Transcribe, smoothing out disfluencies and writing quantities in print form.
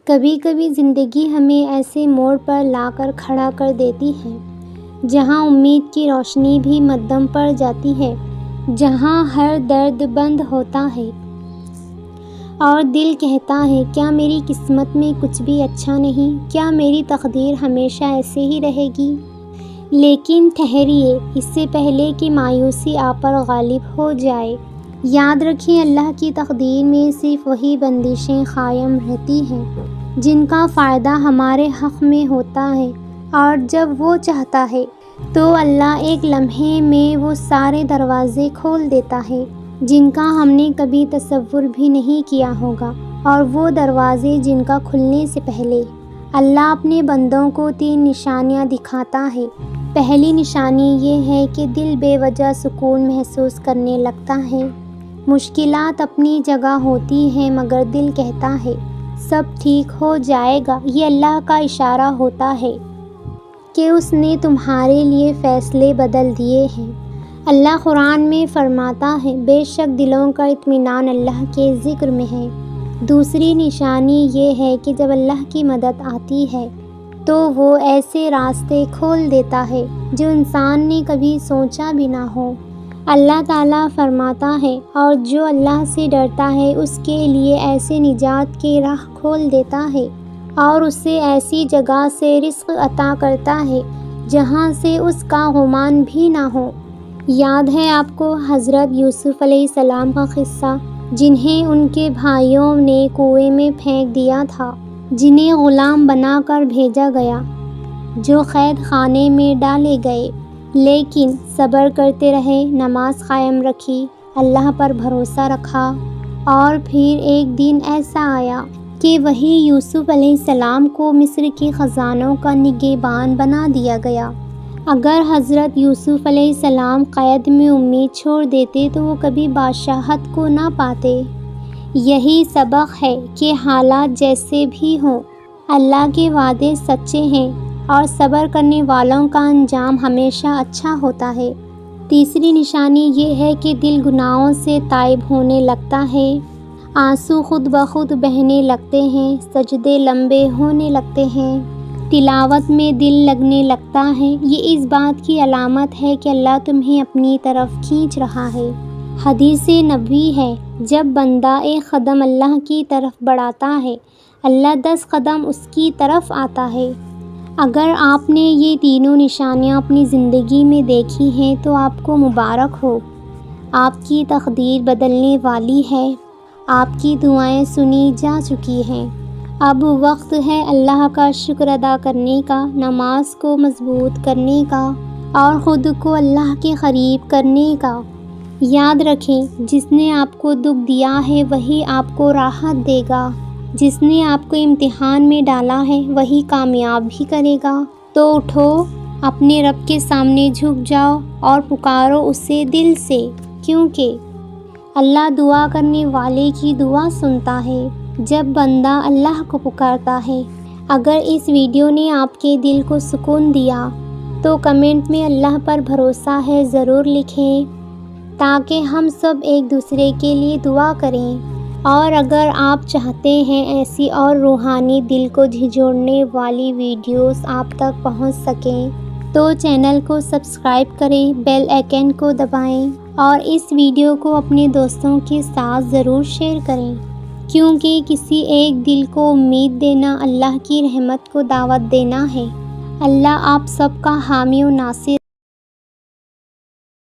کبھی کبھی زندگی ہمیں ایسے موڑ پر لا کر کھڑا کر دیتی ہے جہاں امید کی روشنی بھی مدھم پڑ جاتی ہے، جہاں ہر درد بند ہوتا ہے اور دل کہتا ہے کیا میری قسمت میں کچھ بھی اچھا نہیں، کیا میری تقدیر ہمیشہ ایسے ہی رہے گی۔ لیکن ٹھہریے، اس سے پہلے کہ مایوسی آپ پر غالب ہو جائے، یاد رکھیں اللہ کی تقدیر میں صرف وہی بندشیں قائم رہتی ہیں جن کا فائدہ ہمارے حق میں ہوتا ہے، اور جب وہ چاہتا ہے تو اللہ ایک لمحے میں وہ سارے دروازے کھول دیتا ہے جن کا ہم نے کبھی تصور بھی نہیں کیا ہوگا، اور وہ دروازے جن کا کھلنے سے پہلے اللہ اپنے بندوں کو 3 نشانیاں دکھاتا ہے۔ پہلی نشانی یہ ہے کہ دل بے وجہ سکون محسوس کرنے لگتا ہے۔ مشکلات اپنی جگہ ہوتی ہیں مگر دل کہتا ہے سب ٹھیک ہو جائے گا، یہ اللہ کا اشارہ ہوتا ہے کہ اس نے تمہارے لیے فیصلے بدل دیے ہیں۔ اللہ قرآن میں فرماتا ہے بے شک دلوں کا اطمینان اللہ کے ذکر میں ہے۔ دوسری نشانی یہ ہے کہ جب اللہ کی مدد آتی ہے تو وہ ایسے راستے کھول دیتا ہے جو انسان نے کبھی سوچا بھی نہ ہو۔ اللہ تعالیٰ فرماتا ہے اور جو اللہ سے ڈرتا ہے اس کے لیے ایسے نجات کے راہ کھول دیتا ہے اور اسے ایسی جگہ سے رزق عطا کرتا ہے جہاں سے اس کا گمان بھی نہ ہو۔ یاد ہے آپ کو حضرت یوسف علیہ السلام کا قصہ، جنہیں ان کے بھائیوں نے کنویں میں پھینک دیا تھا، جنہیں غلام بنا کر بھیجا گیا، جو قید خانے میں ڈالے گئے، لیکن صبر کرتے رہے، نماز قائم رکھی، اللہ پر بھروسہ رکھا، اور پھر ایک دن ایسا آیا کہ وہی یوسف علیہ السلام کو مصر کے خزانوں کا نگہبان بنا دیا گیا۔ اگر حضرت یوسف علیہ السلام قید میں امید چھوڑ دیتے تو وہ کبھی بادشاہت کو نہ پاتے۔ یہی سبق ہے کہ حالات جیسے بھی ہوں، اللہ کے وعدے سچے ہیں اور صبر کرنے والوں کا انجام ہمیشہ اچھا ہوتا ہے۔ تیسری نشانی یہ ہے کہ دل گناہوں سے تائب ہونے لگتا ہے، آنسو خود بخود بہنے لگتے ہیں، سجدے لمبے ہونے لگتے ہیں، تلاوت میں دل لگنے لگتا ہے۔ یہ اس بات کی علامت ہے کہ اللہ تمہیں اپنی طرف کھینچ رہا ہے۔ حدیث نبوی ہے جب بندہ 1 قدم اللہ کی طرف بڑھاتا ہے، اللہ 10 قدم اس کی طرف آتا ہے۔ اگر آپ نے یہ تینوں نشانیاں اپنی زندگی میں دیکھی ہیں تو آپ کو مبارک ہو، آپ کی تقدیر بدلنے والی ہے، آپ کی دعائیں سنی جا چکی ہیں۔ اب وقت ہے اللہ کا شکر ادا کرنے کا، نماز کو مضبوط کرنے کا اور خود کو اللہ کے قریب کرنے کا۔ یاد رکھیں جس نے آپ کو دکھ دیا ہے وہی آپ کو راحت دے گا، جس نے آپ کو امتحان میں ڈالا ہے وہی کامیاب بھی کرے گا۔ تو اٹھو، اپنے رب کے سامنے جھک جاؤ اور پکارو اسے دل سے، کیونکہ اللہ دعا کرنے والے کی دعا سنتا ہے جب بندہ اللہ کو پکارتا ہے۔ اگر اس ویڈیو نے آپ کے دل کو سکون دیا تو کمنٹ میں اللہ پر بھروسہ ہے ضرور لکھیں تاکہ ہم سب ایک دوسرے کے لیے دعا کریں۔ اور اگر آپ چاہتے ہیں ایسی اور روحانی دل کو جھنجھوڑنے والی ویڈیوز آپ تک پہنچ سکیں تو چینل کو سبسکرائب کریں، بیل آئیکن کو دبائیں اور اس ویڈیو کو اپنے دوستوں کے ساتھ ضرور شیئر کریں، کیونکہ کسی ایک دل کو امید دینا اللہ کی رحمت کو دعوت دینا ہے۔ اللہ آپ سب کا حامی و ناصر